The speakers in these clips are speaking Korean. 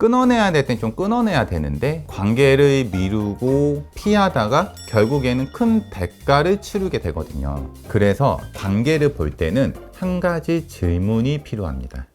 끊어내야 될 땐 좀 끊어내야 되는데 관계를 미루고 피하다가 결국에는 큰 대가를 치르게 되거든요. 그래서 관계를 볼 때는 한 가지 질문이 필요합니다.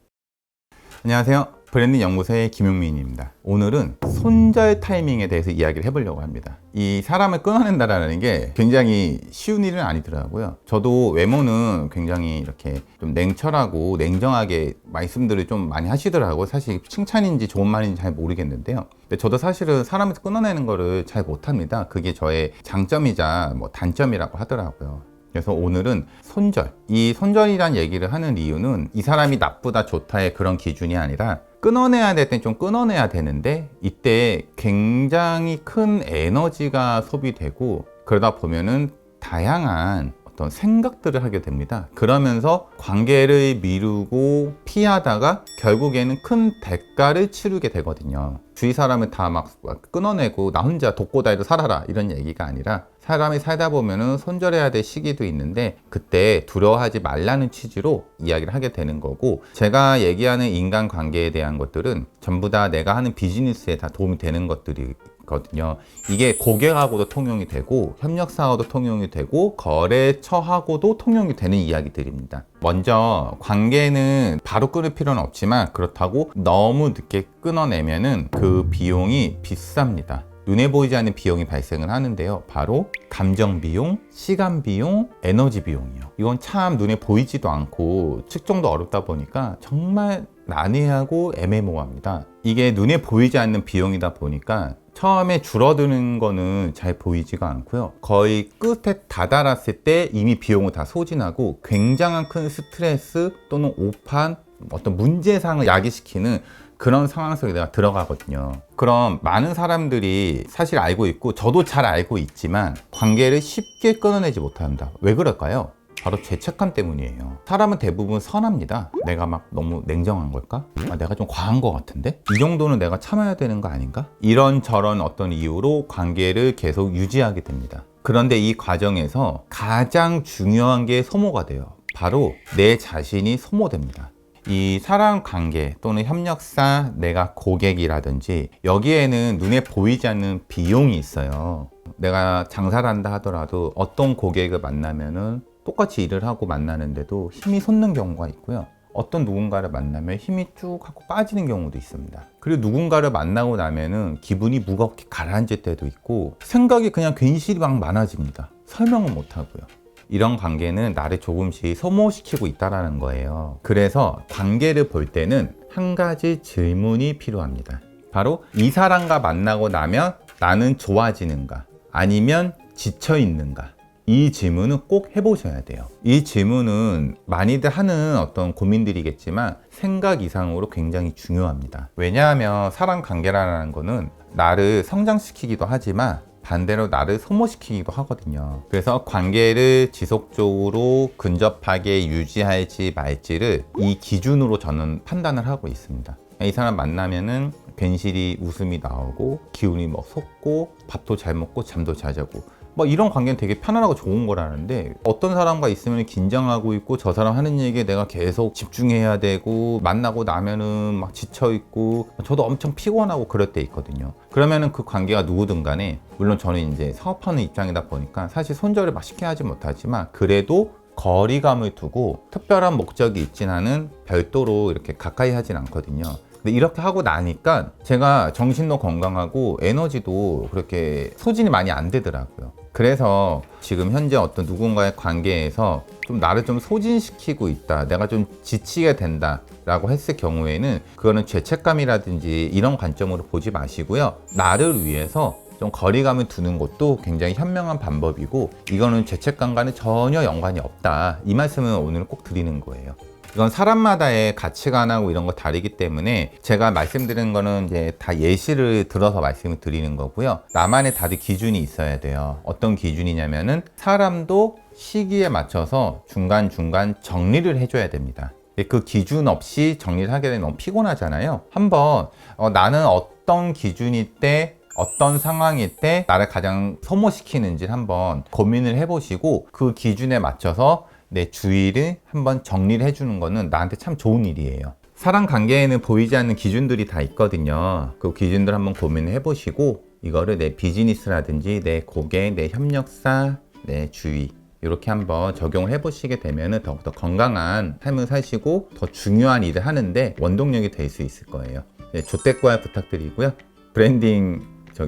안녕하세요. 브랜딩 연구소의 김용민입니다. 오늘은 손절 타이밍에 대해서 이야기를 해보려고 합니다. 이 사람을 끊어낸다라는 게 굉장히 쉬운 일은 아니더라고요. 저도 외모는 굉장히 이렇게 좀 냉철하고 냉정하게 말씀들을 좀 많이 하시더라고요. 사실 칭찬인지 좋은 말인지 잘 모르겠는데요. 근데 저도 사실은 사람을 끊어내는 거를 잘 못합니다. 그게 저의 장점이자 뭐 단점이라고 하더라고요. 그래서 오늘은 손절, 이 손절이란 얘기를 하는 이유는 이 사람이 나쁘다 좋다의 그런 기준이 아니라 끊어내야 될 땐 좀 끊어내야 되는데 이때 굉장히 큰 에너지가 소비되고 그러다 보면은 다양한 어떤 생각들을 하게 됩니다. 그러면서 관계를 미루고 피하다가 결국에는 큰 대가를 치르게 되거든요. 주위 사람을 다 막 끊어내고 나 혼자 독고다이로 살아라 이런 얘기가 아니라 사람이 살다 보면은 손절해야 될 시기도 있는데 그때 두려워하지 말라는 취지로 이야기를 하게 되는 거고, 제가 얘기하는 인간관계에 대한 것들은 전부 다 내가 하는 비즈니스에 다 도움이 되는 것들이 거든요. 이게 고객하고도 통용이 되고 협력사하고도 통용이 되고 거래처하고도 통용이 되는 이야기들입니다. 먼저 관계는 바로 끊을 필요는 없지만 그렇다고 너무 늦게 끊어내면은 그 비용이 비쌉니다. 눈에 보이지 않는 비용이 발생을 하는데요. 바로 감정 비용, 시간 비용, 에너지 비용이요. 이건 참 눈에 보이지도 않고 측정도 어렵다 보니까 정말 난해하고 애매모호합니다. 이게 눈에 보이지 않는 비용이다 보니까 처음에 줄어드는 거는 잘 보이지가 않고요. 거의 끝에 다다랐을 때 이미 비용을 다 소진하고 굉장한 큰 스트레스 또는 오판, 어떤 문제상을 야기시키는 그런 상황 속에 내가 들어가거든요. 그럼 많은 사람들이 사실 알고 있고 저도 잘 알고 있지만 관계를 쉽게 끊어내지 못합니다. 왜 그럴까요? 바로 죄책감 때문이에요. 사람은 대부분 선합니다. 내가 막 너무 냉정한 걸까? 내가 좀 과한 것 같은데? 이 정도는 내가 참아야 되는 거 아닌가? 이런저런 어떤 이유로 관계를 계속 유지하게 됩니다. 그런데 이 과정에서 가장 중요한 게 소모가 돼요. 바로 내 자신이 소모됩니다. 이 사람 관계 또는 협력사, 내가 고객이라든지 여기에는 눈에 보이지 않는 비용이 있어요. 내가 장사를 한다 하더라도 어떤 고객을 만나면은 똑같이 일을 하고 만나는데도 힘이 솟는 경우가 있고요. 어떤 누군가를 만나면 힘이 쭉 하고 빠지는 경우도 있습니다. 그리고 누군가를 만나고 나면은 기분이 무겁게 가라앉을 때도 있고 생각이 그냥 괜시리 막 많아집니다. 설명은 못 하고요. 이런 관계는 나를 조금씩 소모시키고 있다는 거예요. 그래서 관계를 볼 때는 한 가지 질문이 필요합니다. 바로 이 사람과 만나고 나면 나는 좋아지는가? 아니면 지쳐 있는가? 이 질문은 꼭 해보셔야 돼요. 이 질문은 많이들 하는 어떤 고민들이겠지만 생각 이상으로 굉장히 중요합니다. 왜냐하면 사람 관계라는 거는 나를 성장시키기도 하지만 반대로 나를 소모시키기도 하거든요. 그래서 관계를 지속적으로 근접하게 유지할지 말지를 이 기준으로 저는 판단을 하고 있습니다. 이 사람 만나면은 괜시리 웃음이 나오고 기운이 뭐 솟고 밥도 잘 먹고 잠도 잘 자고 뭐 이런 관계는 되게 편안하고 좋은 거라는데, 어떤 사람과 있으면 긴장하고 있고 저 사람 하는 얘기에 내가 계속 집중해야 되고 만나고 나면은 막 지쳐 있고 저도 엄청 피곤하고 그럴 때 있거든요. 그러면은 그 관계가 누구든 간에, 물론 저는 이제 사업하는 입장이다 보니까 사실 손절을 막 쉽게 하지 못하지만 그래도 거리감을 두고 특별한 목적이 있진 않은 별도로 이렇게 가까이 하진 않거든요. 근데 이렇게 하고 나니까 제가 정신도 건강하고 에너지도 그렇게 소진이 많이 안 되더라고요. 그래서 지금 현재 어떤 누군가의 관계에서 좀 나를 좀 소진시키고 있다, 내가 좀 지치게 된다 라고 했을 경우에는 그거는 죄책감이라든지 이런 관점으로 보지 마시고요. 나를 위해서 좀 거리감을 두는 것도 굉장히 현명한 방법이고, 이거는 죄책감과는 전혀 연관이 없다, 이 말씀을 오늘 꼭 드리는 거예요. 이건 사람마다의 가치관하고 이런 거 다르기 때문에 제가 말씀드리는 거는 이제 다 예시를 들어서 말씀을 드리는 거고요. 나만의 다른 기준이 있어야 돼요. 어떤 기준이냐면은 사람도 시기에 맞춰서 중간중간 정리를 해줘야 됩니다. 그 기준 없이 정리를 하게 되면 너무 피곤하잖아요. 한번 나는 어떤 기준일 때, 어떤 상황일 때 나를 가장 소모시키는지 한번 고민을 해보시고 그 기준에 맞춰서 내 주의를 한번 정리를 해주는 거는 나한테 참 좋은 일이에요. 사람 관계에는 보이지 않는 기준들이 다 있거든요. 그 기준들 한번 고민해 보시고 이거를 내 비즈니스라든지 내 고객, 내 협력사, 내 주위 이렇게 한번 적용을 해보시게 되면 더욱더 건강한 삶을 사시고 더 중요한 일을 하는데 원동력이 될 수 있을 거예요. 네, 조댓말 부탁드리고요. 브랜딩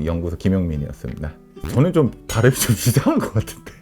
연구소 김용민이었습니다. 저는 좀 발음이 좀 이상한 것 같은데.